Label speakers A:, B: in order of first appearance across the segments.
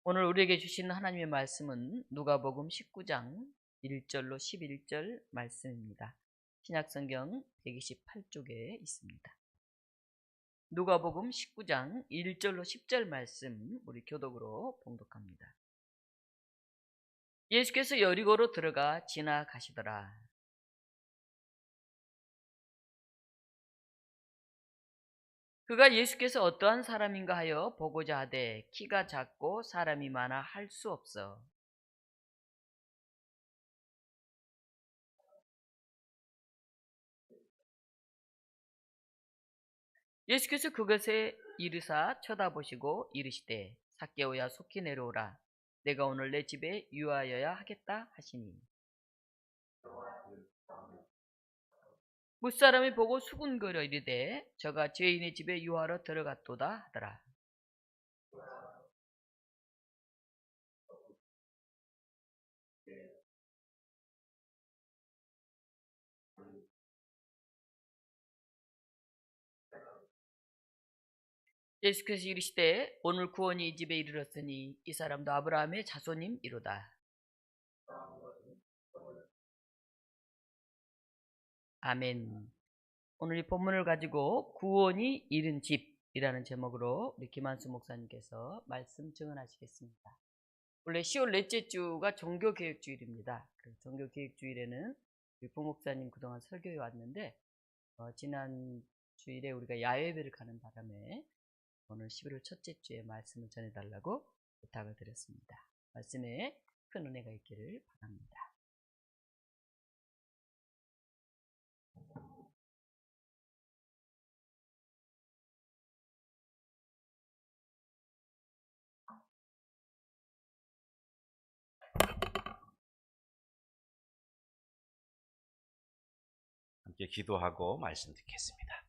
A: 오늘 우리에게 주신 하나님의 말씀은 누가복음 19장 1절로 11절 말씀입니다. 신약성경 128쪽에 있습니다. 누가복음 19장 1절로 10절 말씀 우리 교독으로 봉독합니다. 예수께서 여리고로 들어가 지나가시더라. 그가 예수께서 어떠한 사람인가 하여 보고자 하되 키가 작고 사람이 많아 할 수 없어. 예수께서 그것에 이르사 쳐다보시고 이르시되 삭개오야 속히 내려오라. 내가 오늘 내 집에 유하여야 하겠다 하시니 무사람이 보고 수군거려 이르되 저가 죄인의 집에 유하러 들어갔도다 하더라. 예수께서 이르시되 오늘 구원이 이 집에 이르렀으니 이 사람도 아브라함의 자손임이로다. 아멘. 오늘 이 본문을 가지고 구원이 이른 집이라는 제목으로 우리 김한수 목사님께서 말씀 증언하시겠습니다. 원래 10월 넷째 주가 종교개혁주일입니다. 그 종교개혁주일에는 우리 부목사님 그동안 설교해 왔는데 지난 주일에 우리가 야외배를 가는 바람에 오늘 11월 첫째 주에 말씀을 전해달라고 부탁을 드렸습니다. 말씀에 큰 은혜가 있기를 바랍니다.
B: 함께 기도하고 말씀 듣겠습니다.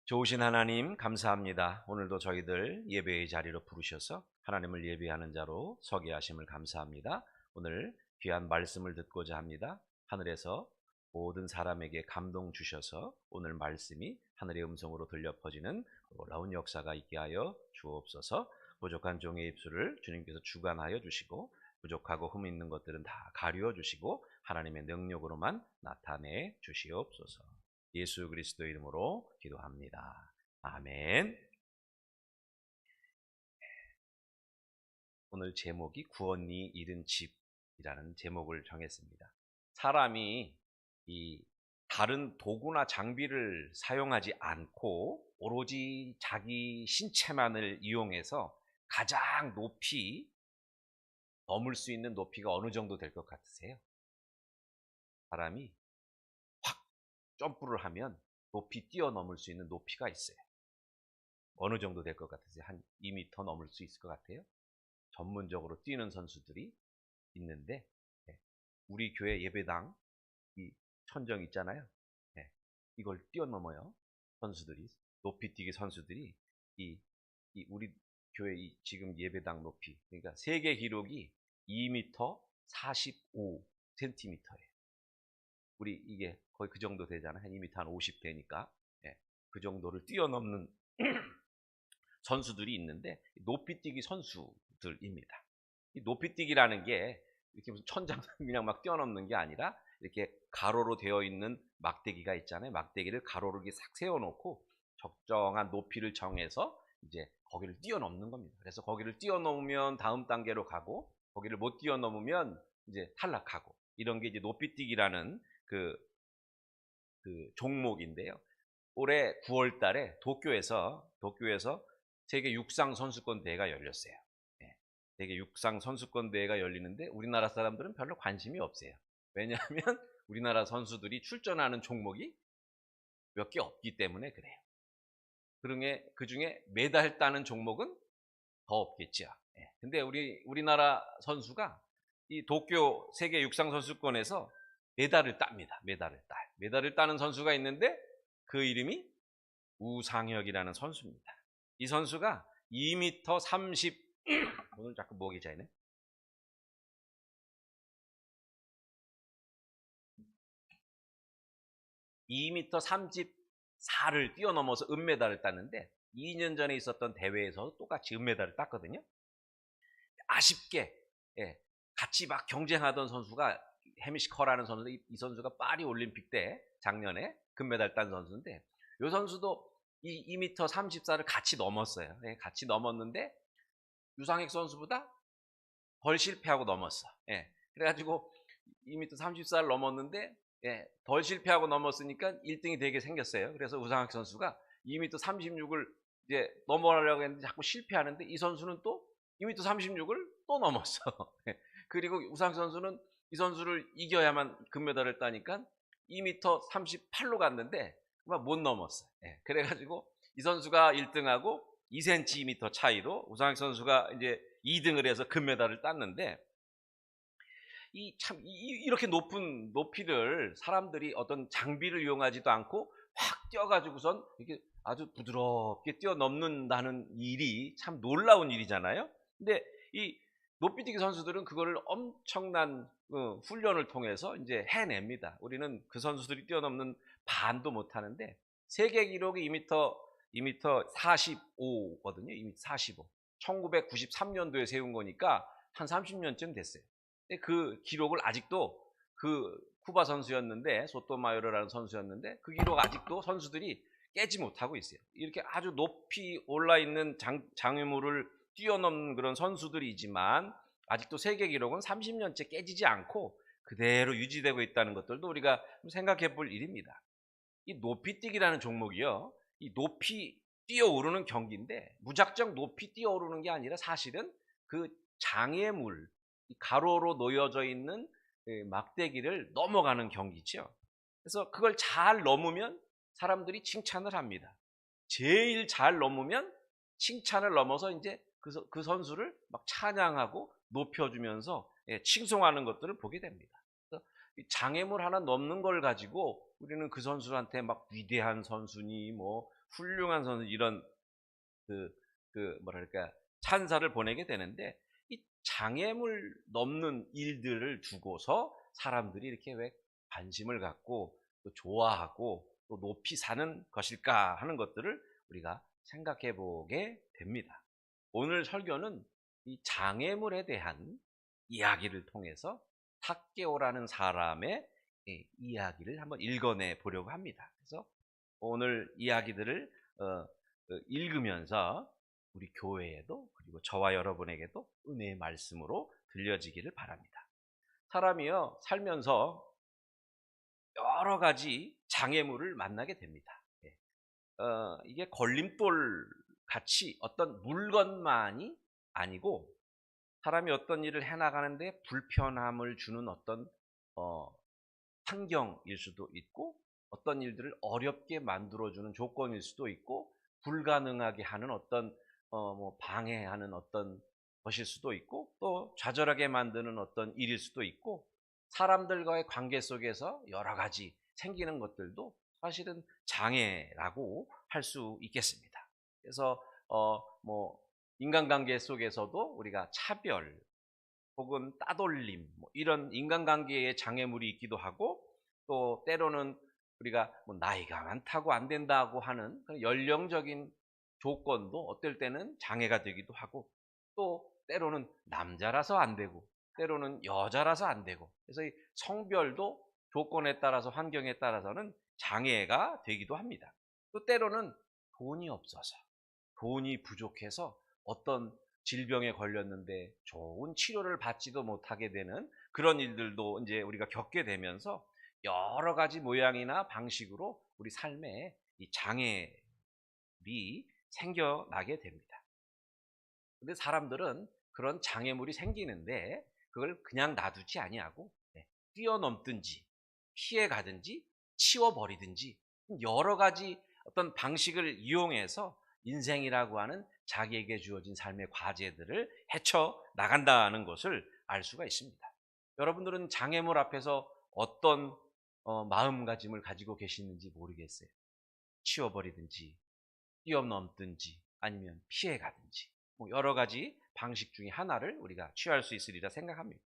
B: 좋으신 하나님 감사합니다. 오늘도 저희들 예배의 자리로 부르셔서 하나님을 예배하는 자로 서게 하심을 감사합니다. 오늘 귀한 말씀을 듣고자 합니다. 하늘에서 모든 사람에게 감동 주셔서 오늘 말씀이 하늘의 음성으로 들려 퍼지는 놀라운 역사가 있게 하여 주옵소서. 부족한 종의 입술을 주님께서 주관하여 주시고 부족하고 흠 있는 것들은 다 가리워 주시고 하나님의 능력으로만 나타내 주시옵소서. 예수 그리스도 이름으로 기도합니다. 아멘. 오늘 제목이 구원이 이른 집이라는 제목을 정했습니다. 사람이 이 다른 도구나 장비를 사용하지 않고 오로지 자기 신체만을 이용해서 가장 높이 넘을 수 있는 높이가 어느 정도 될 것 같으세요? 사람이 확 점프를 하면 높이 뛰어넘을 수 있는 높이가 있어요. 어느 정도 될 것 같으세요? 한 2m 넘을 수 있을 것 같아요? 전문적으로 뛰는 선수들이 있는데 우리 교회 예배당 이 천정 있잖아요. 이걸 뛰어넘어요. 선수들이 높이 뛰기 선수들이 이 우리 교회 이 지금 예배당 높이 그러니까 세계 기록이 2m 45cm예요. 우리 이게 거의 그 정도 되잖아요. 한 2m 한 50 되니까 그 정도를 뛰어넘는 선수들이 있는데 높이뛰기 선수들입니다. 이 높이뛰기라는 게 이렇게 무슨 천장 그냥 막 뛰어넘는 게 아니라 이렇게 가로로 되어 있는 막대기가 있잖아요. 막대기를 가로로 이렇게 싹 세워놓고 적정한 높이를 정해서 이제 거기를 뛰어넘는 겁니다. 그래서 거기를 뛰어넘으면 다음 단계로 가고 거기를 못 뛰어넘으면 이제 탈락하고 이런 게 이제 높이뛰기라는 그 종목인데요. 올해 9월 달에 도쿄에서 세계 육상 선수권 대회가 열렸어요. 세계 육상 선수권 대회가 열리는데 우리나라 사람들은 별로 관심이 없어요. 왜냐하면 우리나라 선수들이 출전하는 종목이 몇 개 없기 때문에 그래요. 그 중에 메달 따는 종목은 더 없겠죠. 근데 우리나라 선수가 이 도쿄 세계 육상 선수권에서 메달을 땁니다. 메달을 따는 선수가 있는데 그 이름이 우상혁이라는 선수입니다. 이 선수가 2m 30 오늘 자꾸 목이 자이네. 2m 34를 뛰어넘어서 은메달을 땄는데 2년 전에 있었던 대회에서 똑같이 은메달을 땄거든요. 아쉽게 같이 막 경쟁하던 선수가 해미시 커라는 선수, 이 선수가 파리 올림픽 때 작년에 금메달 딴 선수인데 이 선수도 이 2m 34를 같이 넘었어요. 같이 넘었는데 유상혁 선수보다 덜 실패하고 넘었어. 그래가지고 2m 34를 넘었는데 덜 실패하고 넘었으니까 1등이 되게 생겼어요. 그래서 우상혁 선수가 2m 36을 이제 넘어가려고 했는데 자꾸 실패하는데 이 선수는 또 2m 36을 또 넘었어. 그리고 우상혁 선수는 이 선수를 이겨야만 금메달을 따니까 2m 38로 갔는데 못 넘었어요. 그래가지고 이 선수가 1등하고 2cm 차이로 우상혁 선수가 이제 2등을 해서 금메달을 땄는데 이렇게 높은 높이를 사람들이 어떤 장비를 이용하지도 않고 확 뛰어가지고선 이렇게 아주 부드럽게 뛰어넘는다는 일이 참 놀라운 일이잖아요. 근데 이 높이뛰기 선수들은 그거를 엄청난 훈련을 통해서 이제 해냅니다. 우리는 그 선수들이 뛰어넘는 반도 못 하는데 세계 기록이 2m 45거든요. 2m 45. 1993년도에 세운 거니까 한 30년쯤 됐어요. 근데 그 기록을 아직도 그 쿠바 선수였는데 소토마요르라는 선수였는데 그 기록 아직도 선수들이 깨지 못하고 있어요. 이렇게 아주 높이 올라 있는 장애물을 뛰어넘는 그런 선수들이지만 아직도 세계 기록은 30년째 깨지지 않고 그대로 유지되고 있다는 것들도 우리가 생각해 볼 일입니다. 이 높이뛰기라는 종목이요. 이 높이 뛰어오르는 경기인데 무작정 높이 뛰어오르는 게 아니라 사실은 그 장애물, 가로로 놓여져 있는 막대기를 넘어가는 경기죠. 그래서 그걸 잘 넘으면 사람들이 칭찬을 합니다. 제일 잘 넘으면 칭찬을 넘어서 이제 그 선수를 막 찬양하고 높여주면서 칭송하는 것들을 보게 됩니다. 그래서 장애물 하나 넘는 걸 가지고 우리는 그 선수한테 막 위대한 선수니 뭐 훌륭한 선수 이런 뭐랄까 찬사를 보내게 되는데 이 장애물 넘는 일들을 두고서 사람들이 이렇게 왜 관심을 갖고 또 좋아하고 또 높이 사는 것일까 하는 것들을 우리가 생각해 보게 됩니다. 오늘 설교는 이 장애물에 대한 이야기를 통해서 삭개오라는 사람의 이야기를 한번 읽어내 보려고 합니다. 그래서 오늘 이야기들을 읽으면서 우리 교회에도 그리고 저와 여러분에게도 은혜의 말씀으로 들려지기를 바랍니다. 사람이요 살면서 여러 가지 장애물을 만나게 됩니다. 이게 걸림돌 같이 어떤 물건만이 아니고 사람이 어떤 일을 해나가는데 불편함을 주는 어떤 환경일 수도 있고 어떤 일들을 어렵게 만들어주는 조건일 수도 있고 불가능하게 하는 어떤 방해하는 어떤 것일 수도 있고 또 좌절하게 만드는 어떤 일일 수도 있고 사람들과의 관계 속에서 여러 가지 생기는 것들도 사실은 장애라고 할 수 있겠습니다. 그래서 인간관계 속에서도 우리가 차별 혹은 따돌림 이런 인간관계의 장애물이 있기도 하고 또 때로는 우리가 나이가 많다고 안 된다고 하는 그런 연령적인 조건도 어떨 때는 장애가 되기도 하고 또 때로는 남자라서 안 되고 때로는 여자라서 안 되고 그래서 이 성별도 조건에 따라서 환경에 따라서는 장애가 되기도 합니다. 또 때로는 돈이 없어서 돈이 부족해서 어떤 질병에 걸렸는데 좋은 치료를 받지도 못하게 되는 그런 일들도 이제 우리가 겪게 되면서 여러 가지 모양이나 방식으로 우리 삶에 이 장애물이 생겨나게 됩니다. 근데 사람들은 그런 장애물이 생기는데 그걸 그냥 놔두지 아니하고 뛰어넘든지 피해 가든지 치워버리든지 여러 가지 어떤 방식을 이용해서 인생이라고 하는 자기에게 주어진 삶의 과제들을 헤쳐 나간다는 것을 알 수가 있습니다. 여러분들은 장애물 앞에서 어떤 마음가짐을 가지고 계시는지 모르겠어요. 치워버리든지 뛰어넘든지 아니면 피해가든지 여러 가지 방식 중에 하나를 우리가 취할 수 있으리라 생각합니다.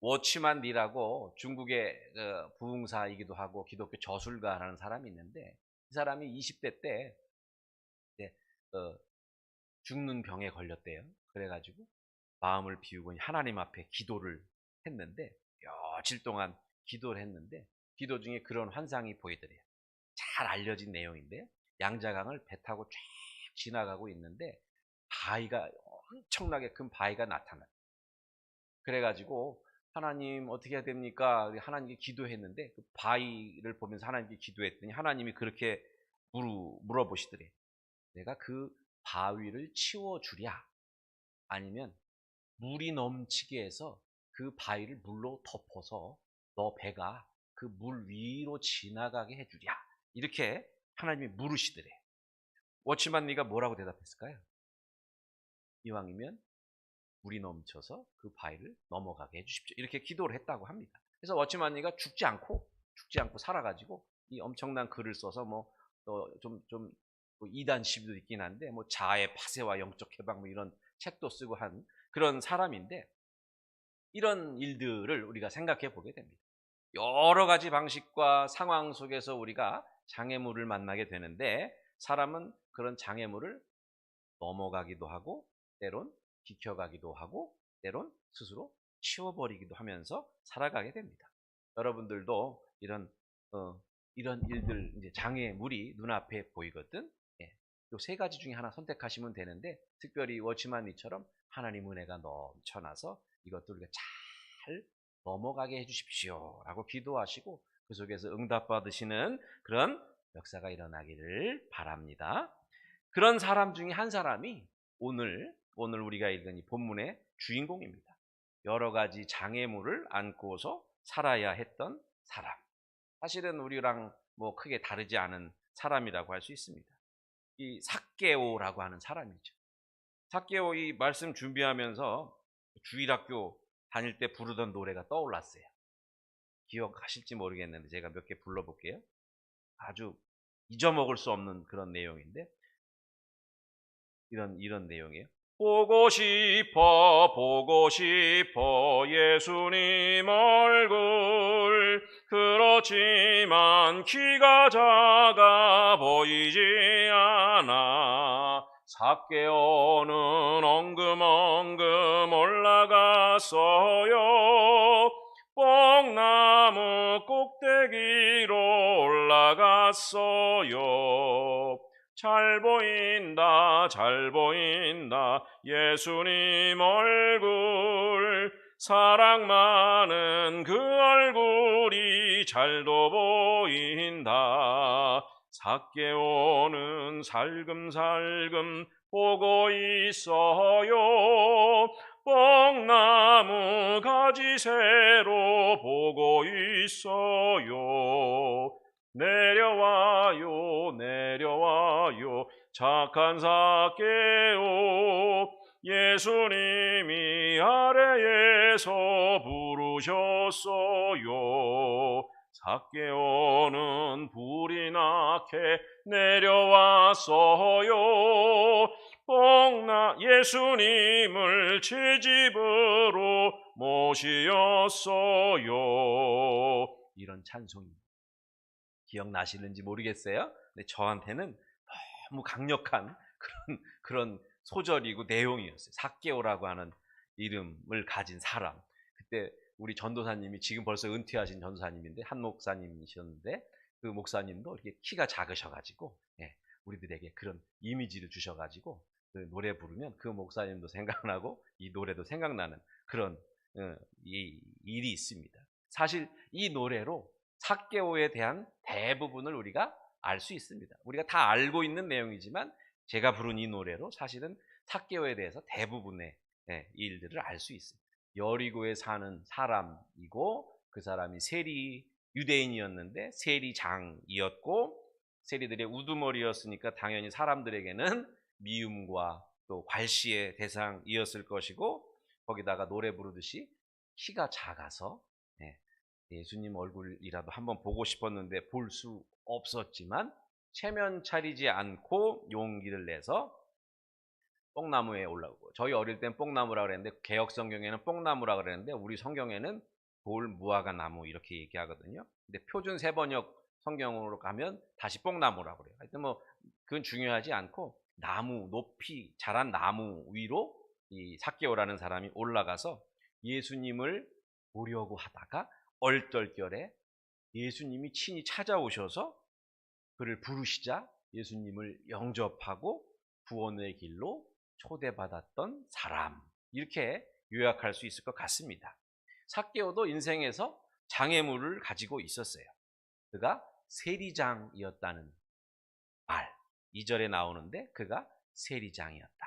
B: 워치만 리라고 중국의 부흥사이기도 하고 기독교 저술가라는 사람이 있는데 이 사람이 20대 때 죽는 병에 걸렸대요. 그래가지고 마음을 비우고 하나님 앞에 기도를 했는데, 며칠 동안 기도를 했는데, 기도 중에 그런 환상이 보이더래요. 잘 알려진 내용인데, 양자강을 배 타고 쫙 지나가고 있는데 바위가, 엄청나게 큰 바위가 나타나요. 그래가지고 하나님 어떻게 해야 됩니까? 하나님께 기도했는데 그 바위를 보면서 하나님께 기도했더니 하나님이 그렇게 물어보시더래. 내가 그 바위를 치워주랴? 아니면 물이 넘치게 해서 그 바위를 물로 덮어서 너 배가 그 물 위로 지나가게 해주랴? 이렇게 하나님이 물으시더래. 워치만 네가 뭐라고 대답했을까요? 이왕이면 물이 넘쳐서 그 바위를 넘어가게 해주십시오. 이렇게 기도를 했다고 합니다. 그래서 워치만니가 죽지 않고 살아가지고 이 엄청난 글을 써서 뭐좀 이단 시비도 있긴 한데 뭐 자아의 파쇄와 영적 해방 뭐 이런 책도 쓰고 한 그런 사람인데, 이런 일들을 우리가 생각해 보게 됩니다. 여러 가지 방식과 상황 속에서 우리가 장애물을 만나게 되는데, 사람은 그런 장애물을 넘어가기도 하고 때론 비켜가기도 하고 때론 스스로 치워버리기도 하면서 살아가게 됩니다. 여러분들도 이런 일들, 이제 장애물이 눈앞에 보이거든. 예. 요 세 가지 중에 하나 선택하시면 되는데, 특별히 워치만니처럼 하나님 은혜가 넘쳐나서 이것들 우리가 잘 넘어가게 해주십시오 라고 기도하시고 그 속에서 응답받으시는 그런 역사가 일어나기를 바랍니다. 그런 사람 중에 한 사람이 오늘 우리가 읽은 이 본문의 주인공입니다. 여러 가지 장애물을 안고서 살아야 했던 사람. 사실은 우리랑 뭐 크게 다르지 않은 사람이라고 할 수 있습니다. 이 삭개오라고 하는 사람이죠. 삭개오 이 말씀 준비하면서 주일학교 다닐 때 부르던 노래가 떠올랐어요. 기억하실지 모르겠는데 제가 몇 개 불러볼게요. 아주 잊어먹을 수 없는 그런 내용인데 이런 내용이에요. 보고 싶어 예수님 얼굴. 그렇지만 키가 작아 보이지 않아. 삭개오는 엉금엉금 올라갔어요. 뽕나무 꼭대기로 올라갔어요. 잘 보인다 예수님 얼굴. 사랑 많은 그 얼굴이 잘도 보인다. 삭개오는 살금살금 보고 있어요. 뽕나무 가지새로 보고 있어요. 내려와요 착한 삭개오. 예수님이 아래에서 부르셨어요. 삭개오는 불이 나게 내려왔어요. 예수님을 제 집으로 모시었어요. 이런 찬송입니다. 기억나시는지 모르겠어요. 근데 저한테는 너무 강력한 그런 소절이고 내용이었어요. 삭개오라고 하는 이름을 가진 사람. 그때 우리 전도사님이 지금 벌써 은퇴하신 전도사님인데 한 목사님이셨는데 그 목사님도 이렇게 키가 작으셔가지고 우리들에게 그런 이미지를 주셔가지고 그 노래 부르면 그 목사님도 생각나고 이 노래도 생각나는 그런 이 일이 있습니다. 사실 이 노래로 삭개오에 대한 대부분을 우리가 알 수 있습니다. 우리가 다 알고 있는 내용이지만 제가 부른 이 노래로 사실은 삭개오에 대해서 대부분의 일들을 알 수 있습니다. 여리고에 사는 사람이고 그 사람이 유대인이었는데 세리장이었고 세리들의 우두머리였으니까 당연히 사람들에게는 미움과 또 괄시의 대상이었을 것이고, 거기다가 노래 부르듯이 키가 작아서 예수님 얼굴이라도 한번 보고 싶었는데 볼 수 없었지만 체면 차리지 않고 용기를 내서 뽕나무에 올라오고, 저희 어릴 땐 뽕나무라 그랬는데 개역 성경에는 뽕나무라 그랬는데 우리 성경에는 돌 무화과 나무 이렇게 얘기하거든요. 근데 표준 세번역 성경으로 가면 다시 뽕나무라고 그래요. 하여튼 뭐 그건 중요하지 않고 나무, 높이 자란 나무 위로 이 삭개오라는 사람이 올라가서 예수님을 보려고 하다가 얼떨결에 예수님이 친히 찾아오셔서 그를 부르시자 예수님을 영접하고 구원의 길로 초대받았던 사람, 이렇게 요약할 수 있을 것 같습니다. 삭개오도 인생에서 장애물을 가지고 있었어요. 그가 세리장이었다는 말, 2절에 나오는데 그가 세리장이었다.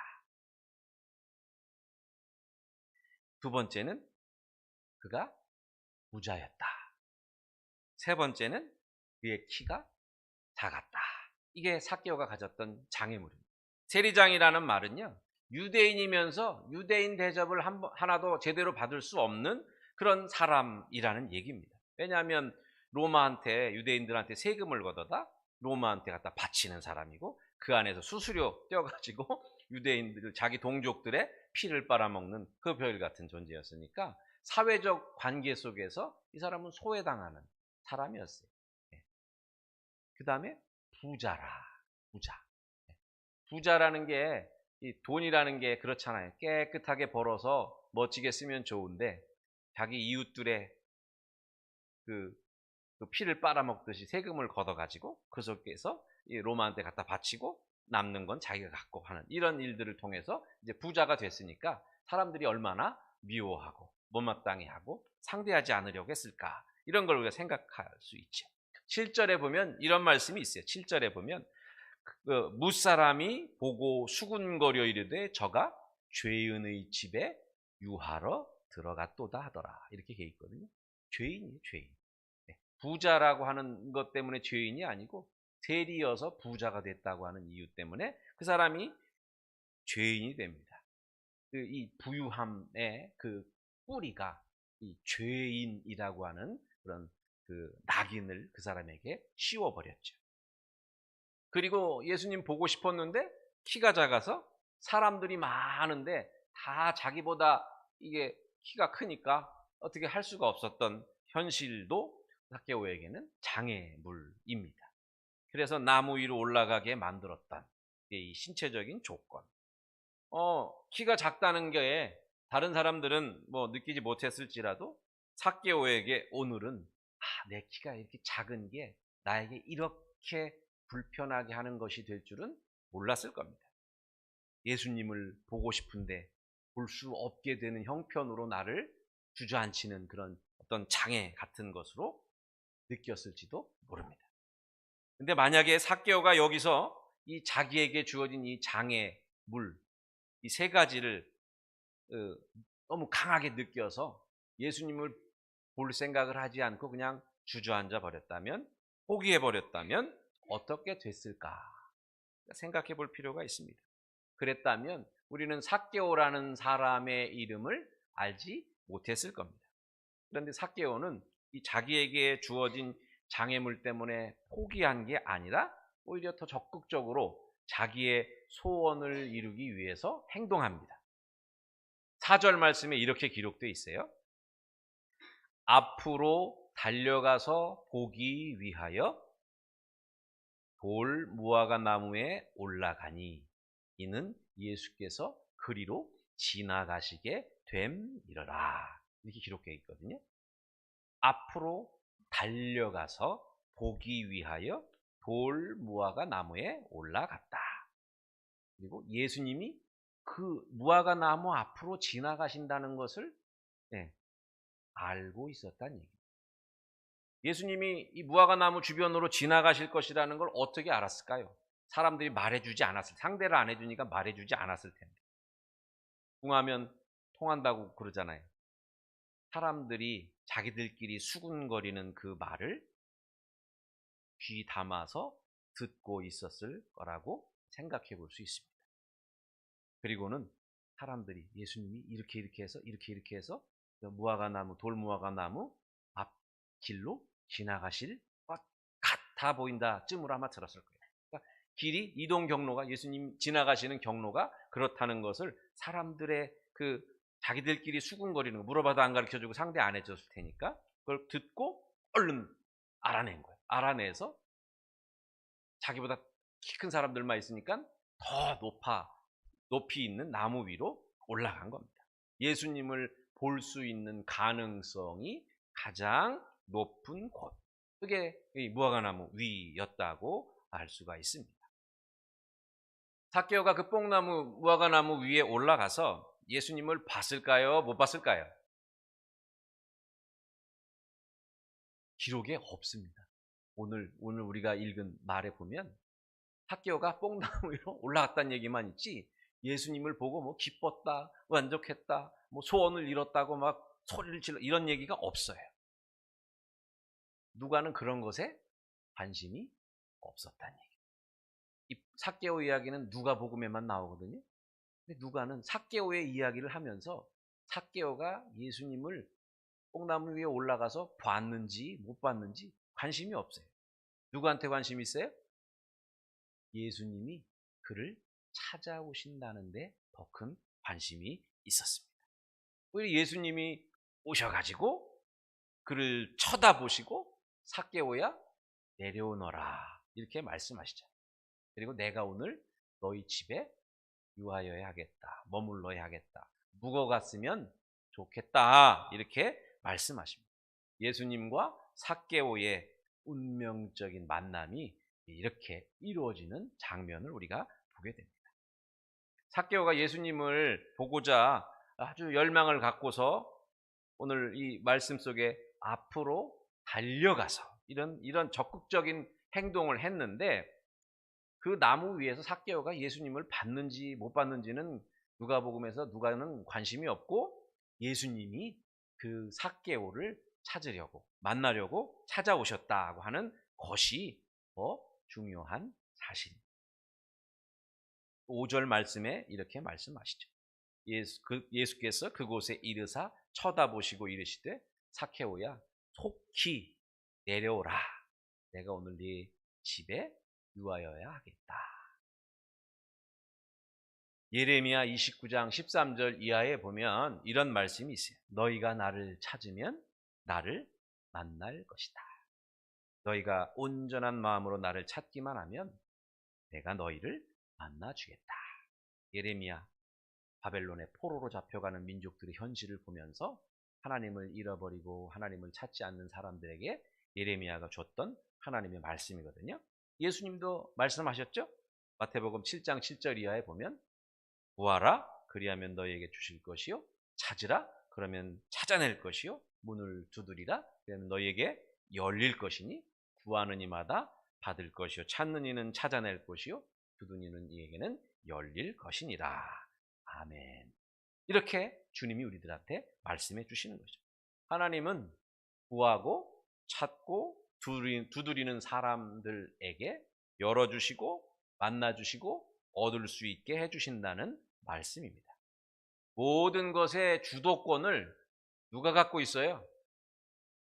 B: 두 번째는 그가 부자였다. 세 번째는 그의 키가 작았다. 이게 삭개오가 가졌던 장애물입니다. 세리장이라는 말은요, 유대인이면서 유대인 대접을 하나도 제대로 받을 수 없는 그런 사람이라는 얘기입니다. 왜냐하면 로마한테, 유대인들한테 세금을 걷어다 로마한테 갖다 바치는 사람이고, 그 안에서 수수료 떼어가지고 유대인들, 자기 동족들의 피를 빨아먹는 그 별 같은 존재였으니까 사회적 관계 속에서 이 사람은 소외당하는 사람이었어요. 그 다음에 부자라. 부자. 부자라는 게, 이 돈이라는 게 그렇잖아요. 깨끗하게 벌어서 멋지게 쓰면 좋은데 자기 이웃들의 그 피를 빨아먹듯이 세금을 걷어가지고 그 속에서 이 로마한테 갖다 바치고 남는 건 자기가 갖고 하는 이런 일들을 통해서 이제 부자가 됐으니까 사람들이 얼마나 미워하고 못마땅해 하고 상대하지 않으려고 했을까, 이런 걸 우리가 생각할 수 있죠. 7절에 보면 이런 말씀이 있어요. 7절에 보면 무사람이 보고 수군거려 이르되 저가 죄인의 집에 유하러 들어갔도다 하더라, 이렇게 돼 있거든요. 죄인이에요, 죄인. 부자라고 하는 것 때문에 죄인이 아니고 세리여서 부자가 됐다고 하는 이유 때문에 그 사람이 죄인이 됩니다. 이 부유함의 그 뿌리가 이 죄인이라고 하는 그런 그 낙인을 그 사람에게 씌워버렸죠. 그리고 예수님 보고 싶었는데 키가 작아서 사람들이 많은데 다 자기보다 이게 키가 크니까 어떻게 할 수가 없었던 현실도 삭개오에게는 장애물입니다. 그래서 나무 위로 올라가게 만들었던 이 신체적인 조건. 키가 작다는 게 다른 사람들은 뭐 느끼지 못했을지라도 삭개오에게 오늘은 내 키가 이렇게 작은 게 나에게 이렇게 불편하게 하는 것이 될 줄은 몰랐을 겁니다. 예수님을 보고 싶은데 볼 수 없게 되는 형편으로 나를 주저앉히는 그런 어떤 장애 같은 것으로 느꼈을지도 모릅니다. 근데 만약에 삭개오가 여기서 이 자기에게 주어진 이 장애물, 이 세 가지를 너무 강하게 느껴서 예수님을 볼 생각을 하지 않고 그냥 주저앉아 버렸다면, 포기해 버렸다면 어떻게 됐을까 생각해 볼 필요가 있습니다. 그랬다면 우리는 삭개오라는 사람의 이름을 알지 못했을 겁니다. 그런데 삭개오는 이 자기에게 주어진 장애물 때문에 포기한 게 아니라 오히려 더 적극적으로 자기의 소원을 이루기 위해서 행동합니다. 4절 말씀에 이렇게 기록되어 있어요. 앞으로 달려가서 보기 위하여 돌 무화과 나무에 올라가니 이는 예수께서 그리로 지나가시게 됨이러라, 이렇게 기록되어 있거든요. 앞으로 달려가서 보기 위하여 돌 무화과 나무에 올라갔다. 그리고 예수님이 그 무화과 나무 앞으로 지나가신다는 것을 알고 있었다는 얘기입니다. 예수님이 이 무화과 나무 주변으로 지나가실 것이라는 걸 어떻게 알았을까요? 사람들이 말해주지 않았을, 상대를 안 해주니까 말해주지 않았을 텐데. 통하면 통한다고 그러잖아요. 사람들이 자기들끼리 수군거리는 그 말을 귀 담아서 듣고 있었을 거라고 생각해 볼 수 있습니다. 그리고는 사람들이 예수님이 이렇게 해서 무화과 나무, 돌 무화과 나무 앞 길로 지나가실 것 같아 보인다 쯤으로 아마 들었을 거예요. 그러니까 길이, 이동 경로가, 예수님 지나가시는 경로가 그렇다는 것을 사람들의 그 자기들끼리 수군거리는 거, 물어봐도 안 가르쳐주고 상대 안 해줬을 테니까 그걸 듣고 얼른 알아낸 거예요. 알아내서 자기보다 키 큰 사람들만 있으니까 더 높이 있는 나무 위로 올라간 겁니다. 예수님을 볼 수 있는 가능성이 가장 높은 곳. 그게 이 무화과나무 위였다고 알 수가 있습니다. 삭개오가 그 뽕나무, 무화과나무 위에 올라가서 예수님을 봤을까요? 못 봤을까요? 기록에 없습니다. 오늘 우리가 읽은 말에 보면 삭개오가 뽕나무 위로 올라갔다는 얘기만 있지 예수님을 보고 뭐 기뻤다, 만족했다, 뭐 소원을 이뤘다고 막 소리를 질러 이런 얘기가 없어요. 누가는 그런 것에 관심이 없었다는 얘기. 이 삭개오 이야기는 누가복음에만 나오거든요. 근데 누가는 삭개오의 이야기를 하면서 삭개오가 예수님을 뽕나무 위에 올라가서 봤는지 못 봤는지 관심이 없어요. 누구한테 관심이 있어요? 예수님이 그를 찾아오신다는데 더 큰 관심이 있었습니다. 오히려 예수님이 오셔가지고 그를 쳐다보시고 삭개오야 내려오너라 이렇게 말씀하시죠. 그리고 내가 오늘 너희 집에 유하여야 하겠다, 머물러야 하겠다, 묵어갔으면 좋겠다 이렇게 말씀하십니다. 예수님과 삭개오의 운명적인 만남이 이렇게 이루어지는 장면을 우리가 보게 됩니다. 삭개오가 예수님을 보고자 아주 열망을 갖고서 오늘 이 말씀 속에 앞으로 달려가서 이런 적극적인 행동을 했는데 그 나무 위에서 삭개오가 예수님을 봤는지 못 봤는지는 누가복음에서 누가는 관심이 없고 예수님이 그 삭개오를 찾으려고 만나려고 찾아오셨다고 하는 것이 더 중요한 사실입니다. 5절 말씀에 이렇게 말씀하시죠. 예수께서 그곳에 이르사 쳐다보시고 이르시되 삭개오야 속히 내려오라. 내가 오늘 네 집에 유하여야 하겠다. 예레미야 29장 13절 이하에 보면 이런 말씀이 있어요. 너희가 나를 찾으면 나를 만날 것이다. 너희가 온전한 마음으로 나를 찾기만 하면 내가 너희를 만나주겠다. 예레미야 바벨론의 포로로 잡혀가는 민족들의 현실을 보면서 하나님을 잃어버리고 하나님을 찾지 않는 사람들에게 예레미야가 줬던 하나님의 말씀이거든요. 예수님도 말씀하셨죠? 마태복음 7장 7절 이하에 보면 구하라 그리하면 너희에게 주실 것이요 찾으라 그러면 찾아낼 것이요 문을 두드리라 그러면 너희에게 열릴 것이니 구하는 이마다 받을 것이요 찾는 이는 찾아낼 것이요 두드리는 이에게는 열릴 것이니라. 아멘. 이렇게 주님이 우리들한테 말씀해 주시는 거죠. 하나님은 구하고 찾고 두드리는 사람들에게 열어주시고 만나주시고 얻을 수 있게 해주신다는 말씀입니다. 모든 것의 주도권을 누가 갖고 있어요?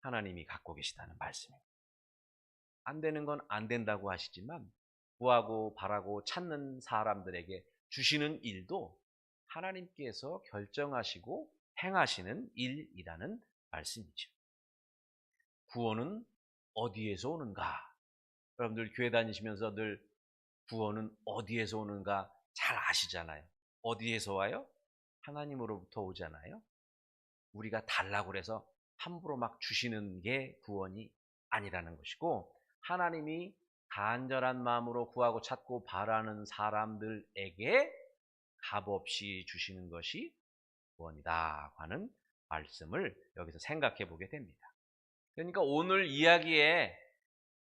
B: 하나님이 갖고 계시다는 말씀입니다. 안 되는 건 안 된다고 하시지만 구하고 바라고 찾는 사람들에게 주시는 일도 하나님께서 결정하시고 행하시는 일이라는 말씀이죠. 구원은 어디에서 오는가? 여러분들 교회 다니시면서 늘 구원은 어디에서 오는가 잘 아시잖아요. 어디에서 와요? 하나님으로부터 오잖아요. 우리가 달라고 그래서 함부로 막 주시는 게 구원이 아니라는 것이고 하나님이 간절한 마음으로 구하고 찾고 바라는 사람들에게 값없이 주시는 것이 구원이다 하는 말씀을 여기서 생각해 보게 됩니다. 그러니까 오늘 이야기에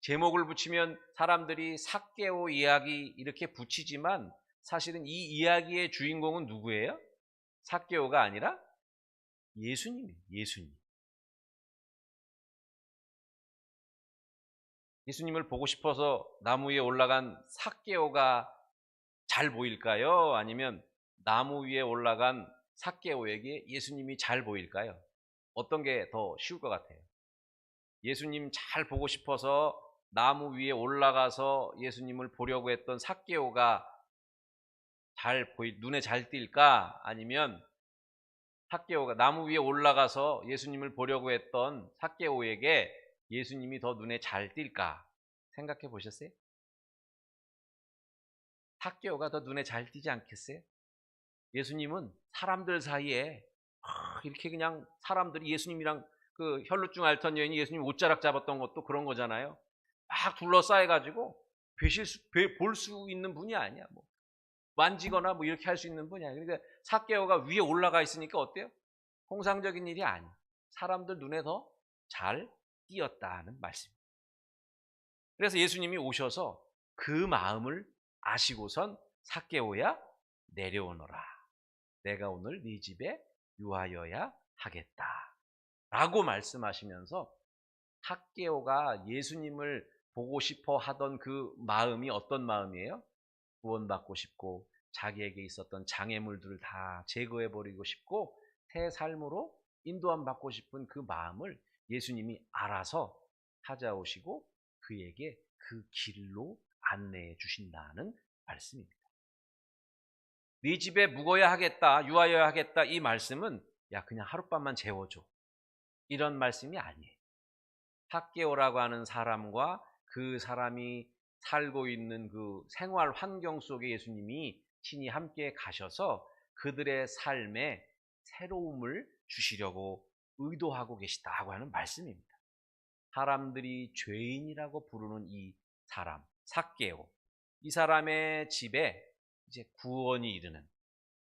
B: 제목을 붙이면 사람들이 삭개오 이야기 이렇게 붙이지만 사실은 이 이야기의 주인공은 누구예요? 삭개오가 아니라 예수님이에요. 예수님을 보고 싶어서 나무 위에 올라간 삭개오가 잘 보일까요? 아니면 나무 위에 올라간 삭개오에게 예수님이 잘 보일까요? 어떤 게 더 쉬울 것 같아요? 예수님 잘 보고 싶어서 나무 위에 올라가서 예수님을 보려고 했던 삭개오가 눈에 잘 띌까? 아니면 삭개오가 나무 위에 올라가서 예수님을 보려고 했던 삭개오에게 예수님이 더 눈에 잘 띌까? 생각해 보셨어요? 삭개오가 더 눈에 잘 띄지 않겠어요? 예수님은 사람들 사이에 이렇게 그냥 사람들이 예수님이랑 그 혈루증 앓던 여인이 예수님 옷자락 잡았던 것도 그런 거잖아요. 막 둘러싸여가지고 볼 수 있는 분이 아니야. 뭐 만지거나 뭐 이렇게 할 수 있는 분이 아니야. 그러니까 삭개오가 위에 올라가 있으니까 어때요? 통상적인 일이 아니야. 사람들 눈에 더 잘 띄었다는 말씀입니다. 그래서 예수님이 오셔서 그 마음을 아시고선 삭개오야 내려오너라. 내가 오늘 네 집에 유하여야 하겠다. 라고 말씀하시면서 삭개오가 예수님을 보고 싶어 하던 그 마음이 어떤 마음이에요? 구원받고 싶고 자기에게 있었던 장애물들을 다 제거해버리고 싶고 새 삶으로 인도함 받고 싶은 그 마음을 예수님이 알아서 찾아오시고 그에게 그 길로 안내해 주신다는 말씀입니다. 네 집에 묵어야 하겠다, 유하여야 하겠다 이 말씀은 야 그냥 하룻밤만 재워줘 이런 말씀이 아니에요. 삭개오라고 하는 사람과 그 사람이 살고 있는 그 생활 환경 속에 예수님이 친히 함께 가셔서 그들의 삶에 새로움을 주시려고 의도하고 계시다고 하는 말씀입니다. 사람들이 죄인이라고 부르는 이 사람, 삭개오. 이 사람의 집에 이제 구원이 이르는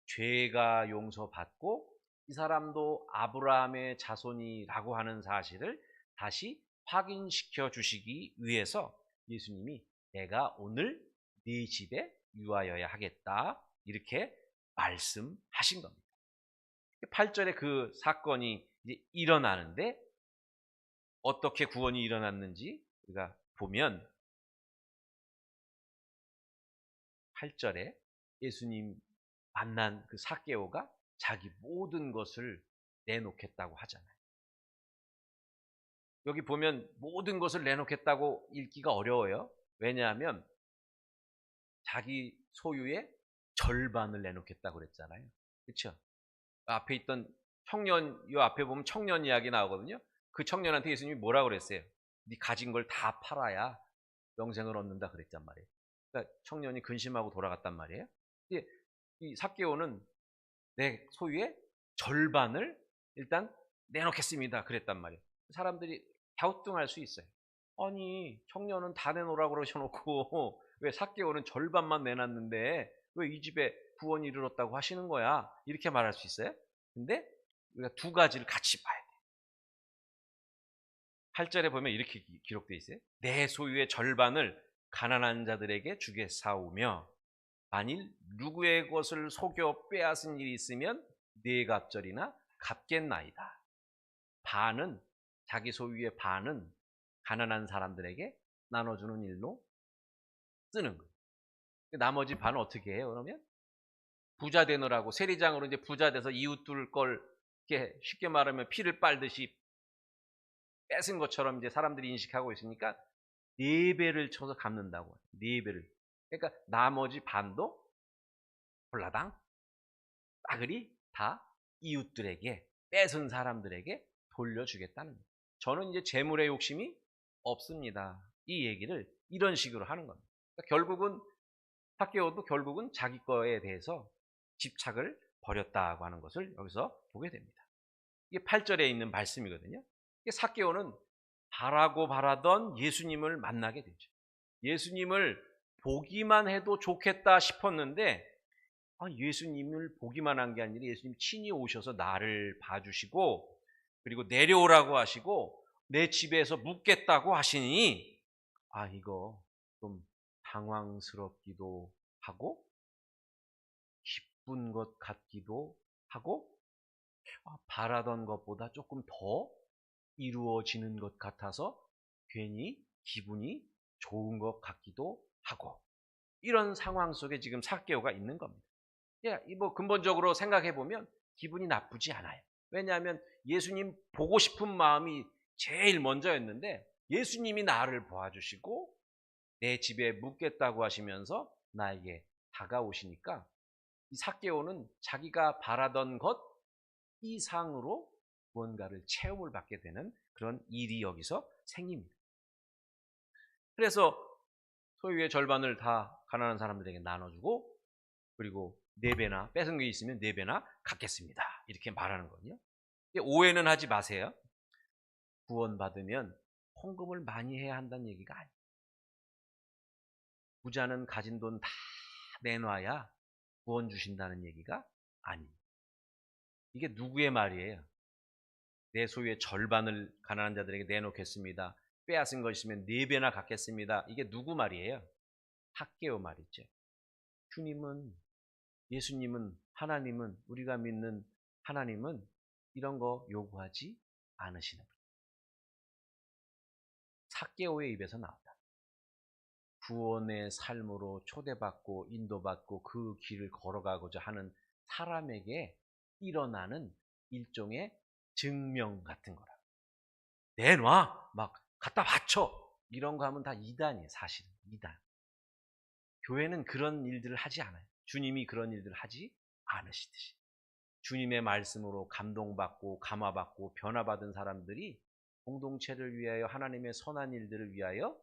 B: 죄가 용서받고 이 사람도 아브라함의 자손이라고 하는 사실을 다시 확인시켜 주시기 위해서 예수님이 내가 오늘 네 집에 유하여야 하겠다 이렇게 말씀하신 겁니다. 8절에 그 사건이 이제 일어나는데 어떻게 구원이 일어났는지 우리가 보면 8절에 예수님 만난 그 삭개오가 자기 모든 것을 내놓겠다고 하잖아요. 여기 보면 모든 것을 내놓겠다고 읽기가 어려워요. 왜냐하면 자기 소유의 절반을 내놓겠다고 그랬잖아요. 그렇죠? 앞에 있던 청년, 이 앞에 보면 청년 이야기 나오거든요. 그 청년한테 예수님이 뭐라고 그랬어요? 네 가진 걸 다 팔아야 영생을 얻는다 그랬단 말이에요. 그러니까 청년이 근심하고 돌아갔단 말이에요. 이 삭개오는 내 소유의 절반을 일단 내놓겠습니다. 그랬단 말이에요. 사람들이 갸우뚱할 수 있어요. 아니 청년은 다 내놓으라고 그러셔놓고 왜 삭개오는 절반만 내놨는데 왜 이 집에 구원이 이르렀다고 하시는 거야? 이렇게 말할 수 있어요. 근데 우리가 두 가지를 같이 봐야 돼요. 8절에 보면 이렇게 기록되어 있어요. 내 소유의 절반을 가난한 자들에게 주겠사오며 만일 누구의 것을 속여 빼앗은 일이 있으면 네 갑절이나 갚겠나이다. 반은 자기 소유의 반은 가난한 사람들에게 나눠주는 일로 쓰는 거예요. 나머지 반은 어떻게 해요? 그러면 부자 되느라고 세리장으로 이제 부자 돼서 이웃들 걸 이렇게 쉽게 말하면 피를 빨듯이 뺏은 것처럼 이제 사람들이 인식하고 있으니까 4배를 쳐서 갚는다고. 4배를. 그러니까 나머지 반도 홀라당 따그리 다 이웃들에게 뺏은 사람들에게 돌려주겠다는 거예요. 저는 이제 재물의 욕심이 없습니다. 이 얘기를 이런 식으로 하는 겁니다. 그러니까 결국은 삭개오도 결국은 자기 거에 대해서 집착을 버렸다고 하는 것을 여기서 보게 됩니다. 이게 8절에 있는 말씀이거든요. 삭개오는 바라던 예수님을 만나게 되죠. 예수님을 보기만 해도 좋겠다 싶었는데 예수님을 보기만 한 게 아니라 예수님 친히 오셔서 나를 봐주시고 그리고 내려오라고 하시고 내 집에서 묵겠다고 하시니 이거 좀 당황스럽기도 하고 기쁜 것 같기도 하고 바라던 것보다 조금 더 이루어지는 것 같아서 괜히 기분이 좋은 것 같기도 하고 이런 상황 속에 지금 삭개오가 있는 겁니다. 뭐 근본적으로 생각해 보면 기분이 나쁘지 않아요. 왜냐하면 예수님 보고 싶은 마음이 제일 먼저였는데 예수님이 나를 도와주시고 내 집에 묵겠다고 하시면서 나에게 다가오시니까 이 삭개오는 자기가 바라던 것 이상으로 무언가를 체험을 받게 되는 그런 일이 여기서 생깁니다. 그래서 소유의 절반을 다 가난한 사람들에게 나눠주고 그리고 4배나, 뺏은 게 있으면 4배나 갚겠습니다. 이렇게 말하는 거거든요. 오해는 하지 마세요. 구원받으면 헌금을 많이 해야 한다는 얘기가 아니에요. 부자는 가진 돈 다 내놔야 구원 주신다는 얘기가 아니에요. 이게 누구의 말이에요? 내 소유의 절반을 가난한 자들에게 내놓겠습니다. 빼앗은 거 있으면 4배나 갚겠습니다. 이게 누구 말이에요? 학개요 말이죠. 주님은, 예수님은, 하나님은, 우리가 믿는 하나님은 이런 거 요구하지 않으시는 거예요. 삭개오의 입에서 나온다. 구원의 삶으로 초대받고 인도받고 그 길을 걸어가고자 하는 사람에게 일어나는 일종의 증명 같은 거라. 내놔! 막 갖다 바쳐! 이런 거 하면 다 이단이에요. 사실은 이단. 교회는 그런 일들을 하지 않아요. 주님이 그런 일들을 하지 않으시듯이. 주님의 말씀으로 감동받고 감화받고 변화받은 사람들이 공동체를 위하여 하나님의 선한 일들을 위하여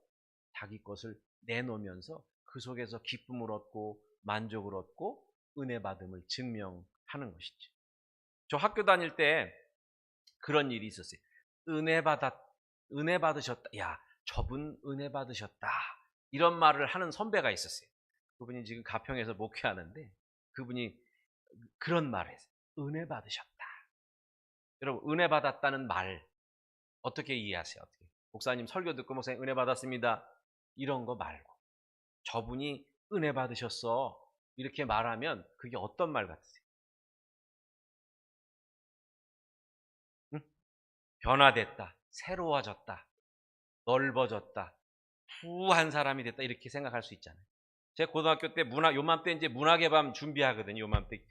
B: 자기 것을 내놓으면서 그 속에서 기쁨을 얻고 만족을 얻고 은혜 받음을 증명하는 것이죠. 저 학교 다닐 때 그런 일이 있었어요. 은혜 받으셨다. 야, 저분 은혜 받으셨다. 이런 말을 하는 선배가 있었어요. 그분이 지금 가평에서 목회하는데 그분이 그런 말을 했어요. 은혜 받으셨다. 여러분, 은혜 받았다는 말 어떻게 이해하세요? 어떻게? 목사님 설교 듣고 목사님 은혜 받았습니다. 이런 거 말고 저분이 은혜 받으셨어. 이렇게 말하면 그게 어떤 말 같으세요? 응? 변화됐다. 새로워졌다. 넓어졌다. 후한 사람이 됐다. 이렇게 생각할 수 있잖아요. 제가 고등학교 때 요맘때 이제 문학의 밤 준비하거든요. 요맘때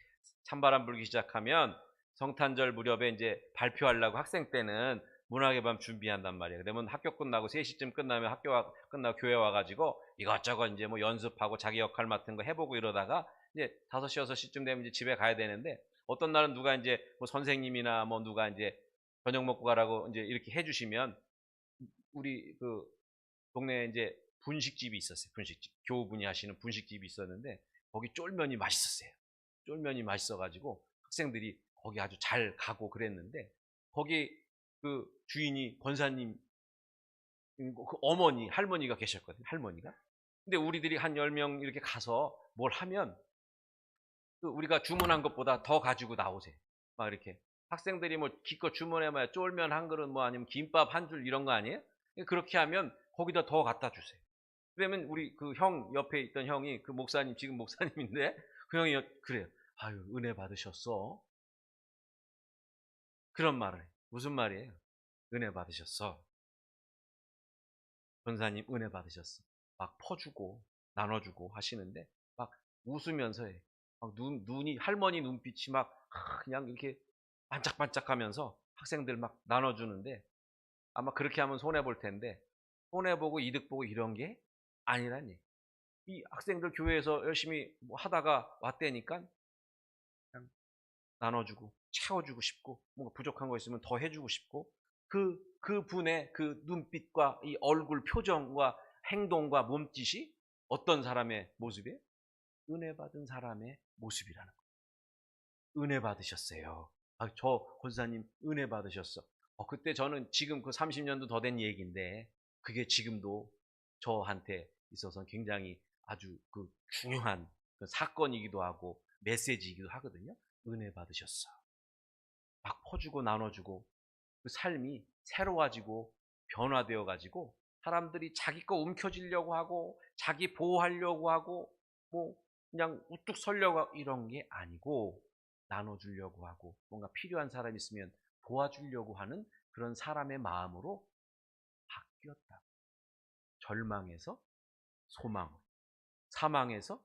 B: 찬바람 불기 시작하면 성탄절 무렵에 이제 발표하려고 학생 때는 문학의 밤 준비한단 말이에요. 그러면 학교 끝나고 3시쯤 끝나면 학교가 끝나고 교회 와가지고 이것저것 이제 뭐 연습하고 자기 역할 맡은 거 해보고 이러다가 이제 5시, 6시쯤 되면 이제 집에 가야 되는데 어떤 날은 누가 이제 뭐 선생님이나 뭐 누가 이제 저녁 먹고 가라고 이제 이렇게 해주시면 우리 그 동네에 이제 분식집이 있었어요. 분식집. 교우분이 하시는 분식집이 있었는데 거기 쫄면이 맛있었어요. 쫄면이 맛있어가지고 학생들이 거기 아주 잘 가고 그랬는데 거기 그 주인이 권사님 그 어머니 할머니가 계셨거든요. 할머니가. 근데 우리들이 한 10명 이렇게 가서 뭘 하면 그 우리가 주문한 것보다 더 가지고 나오세요. 막 이렇게 학생들이 뭐 기껏 주문해봐야 쫄면 한 그릇 뭐 아니면 김밥 한 줄 이런 거 아니에요? 그렇게 하면 거기다 더 갖다 주세요. 그러면 우리 그 형 옆에 있던 형이 그 목사님 지금 목사님인데 그 형이 그래요. 아유 은혜 받으셨어. 그런 말을 해요. 무슨 말이에요? 은혜 받으셨어. 권사님 은혜 받으셨어. 막 퍼주고 나눠주고 하시는데 막 웃으면서 해. 막 눈이 할머니 눈빛이 막 그냥 이렇게 반짝반짝하면서 학생들 막 나눠주는데 아마 그렇게 하면 손해볼 텐데 손해보고 이득보고 이런 게 아니라니. 이 학생들 교회에서 열심히 뭐 하다가 왔다니까 그냥 나눠주고 채워주고 싶고 뭔가 부족한 거 있으면 더 해주고 싶고 그 분의 그 눈빛과 이 얼굴 표정과 행동과 몸짓이 어떤 사람의 모습이에요? 은혜 받은 사람의 모습이라는 거예요. 은혜 받으셨어요. 아, 저 권사님 은혜 받으셨어. 그때 저는 지금 그 30년도 더 된 얘기인데 그게 지금도 저한테 있어서 굉장히 아주 그 중요한 그 사건이기도 하고 메시지이기도 하거든요. 은혜 받으셨어. 막 퍼주고 나눠주고 그 삶이 새로워지고 변화되어 가지고 사람들이 자기 거 움켜쥐려고 하고 자기 보호하려고 하고 뭐 그냥 우뚝 서려고 하고 이런 게 아니고 나눠주려고 하고 뭔가 필요한 사람 있으면 도와주려고 하는 그런 사람의 마음으로 바뀌었다. 절망에서 소망으로, 사망에서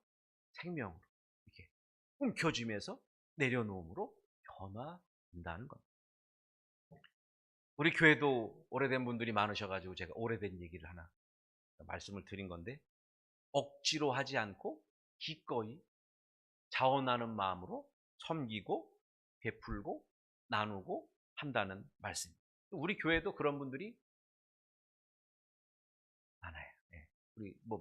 B: 생명으로 이렇게 움켜쥐면서 내려놓음으로 변화된다는 겁니다. 우리 교회도 오래된 분들이 많으셔가지고 제가 오래된 얘기를 하나 말씀을 드린 건데 억지로 하지 않고 기꺼이 자원하는 마음으로 섬기고 베풀고 나누고 한다는 말씀입니다. 우리 교회도 그런 분들이 많아요. 예. 우리 뭐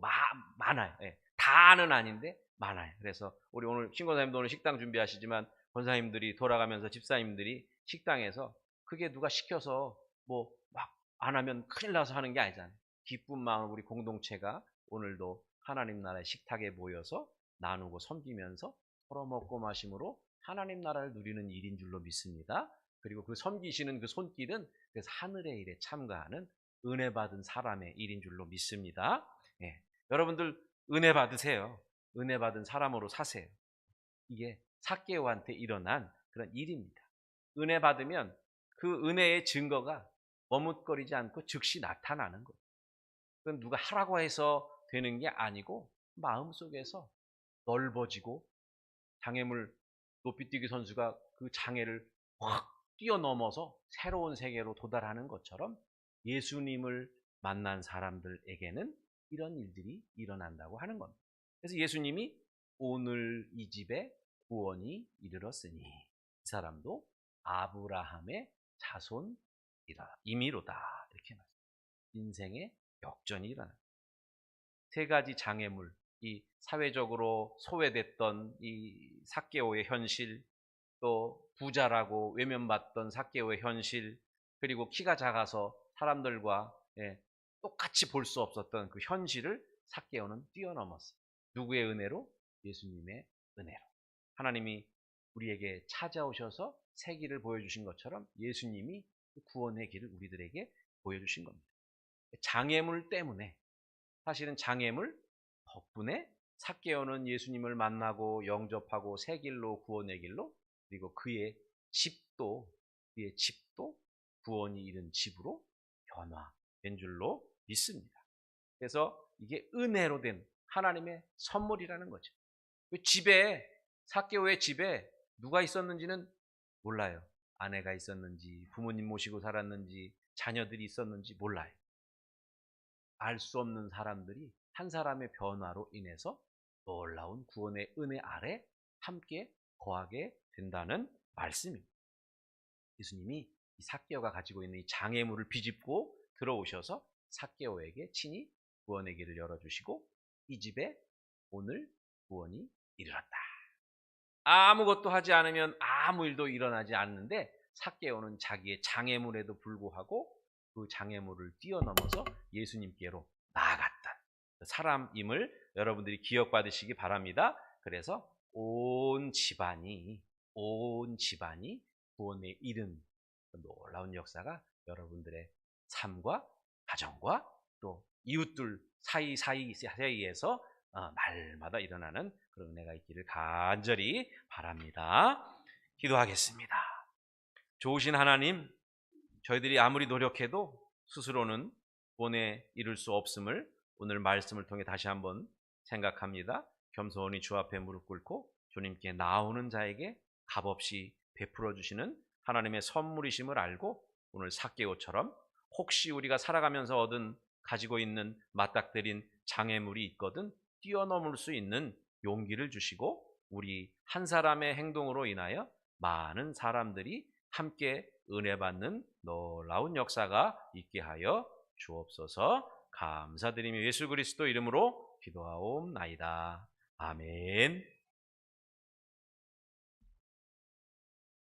B: 많아요. 예. 다는 아닌데 많아요. 그래서 우리 오늘 신권사님도 오늘 식당 준비하시지만 권사님들이 돌아가면서 집사님들이 식당에서 그게 누가 시켜서 뭐 막 안 하면 큰일 나서 하는 게 아니잖아요. 기쁜 마음으로 우리 공동체가 오늘도 하나님 나라의 식탁에 모여서 나누고 섬기면서 서로 먹고 마심으로 하나님 나라를 누리는 일인 줄로 믿습니다. 그리고 그 섬기시는 그 손길은 그래서 하늘의 일에 참가하는 은혜 받은 사람의 일인 줄로 믿습니다. 예. 여러분들 은혜 받으세요. 은혜 받은 사람으로 사세요. 이게 삭개오한테 일어난 그런 일입니다. 은혜 받으면 그 은혜의 증거가 머뭇거리지 않고 즉시 나타나는 거예요. 그건 누가 하라고 해서 되는 게 아니고 마음속에서 넓어지고 장애물 높이뛰기 선수가 그 장애를 확 뛰어넘어서 새로운 세계로 도달하는 것처럼 예수님을 만난 사람들에게는 이런 일들이 일어난다고 하는 겁니다. 그래서 예수님이 오늘 이 집에 구원이 이르렀으니 이 사람도 아브라함의 자손이미로다 이렇게 말합니다. 인생의 역전이 일어납니다. 세 가지 장애물, 이 사회적으로 소외됐던 이 삭개오의 현실, 또 부자라고 외면받던 삭개오의 현실, 그리고 키가 작아서 사람들과 똑같이 볼 수 없었던 그 현실을 삭개오는 뛰어넘었어요. 누구의 은혜로? 예수님의 은혜로. 하나님이 우리에게 찾아오셔서 새 길을 보여주신 것처럼 예수님이 구원의 길을 우리들에게 보여주신 겁니다. 장애물 때문에, 사실은 장애물 덕분에 삭개오는 예수님을 만나고 영접하고 새 길로 구원의 길로, 그리고 그의 집도 구원이 이른 집으로 변화된 줄로 믿습니다. 그래서 이게 은혜로 된 하나님의 선물이라는 거죠. 그 집에, 삭개오의 집에 누가 있었는지는 몰라요. 아내가 있었는지, 부모님 모시고 살았는지, 자녀들이 있었는지 몰라요. 알 수 없는 사람들이 한 사람의 변화로 인해서 놀라운 구원의 은혜 아래 함께 거하게 된다는 말씀입니다. 예수님이 이 삭개오가 가지고 있는 이 장애물을 비집고 들어오셔서 삭개오에게 친히 구원의 길을 열어주시고 이 집에 오늘 구원이 이르렀다. 아무것도 하지 않으면 아무 일도 일어나지 않는데 삭개오는 자기의 장애물에도 불구하고 그 장애물을 뛰어넘어서 예수님께로 나아갔던 사람임을 여러분들이 기억받으시기 바랍니다. 그래서 온 집안이 구원에 이른 놀라운 역사가 여러분들의 삶과 가정과 또 이웃들 사이에서 날마다 일어나는 그런 은혜가 있기를 간절히 바랍니다. 기도하겠습니다. 좋으신 하나님, 저희들이 아무리 노력해도 스스로는 구원에 이룰 수 없음을 오늘 말씀을 통해 다시 한번 생각합니다. 겸손히 주 앞에 무릎 꿇고 주님께 나오는 자에게 값없이 베풀어 주시는 하나님의 선물이심을 알고 오늘 삭개오처럼 혹시 우리가 살아가면서 가지고 있는 맞닥뜨린 장애물이 있거든 뛰어넘을 수 있는 용기를 주시고 우리 한 사람의 행동으로 인하여 많은 사람들이 함께 은혜 받는 놀라운 역사가 있게 하여 주옵소서. 감사드리며 예수 그리스도 이름으로 기도하옵나이다. 아멘.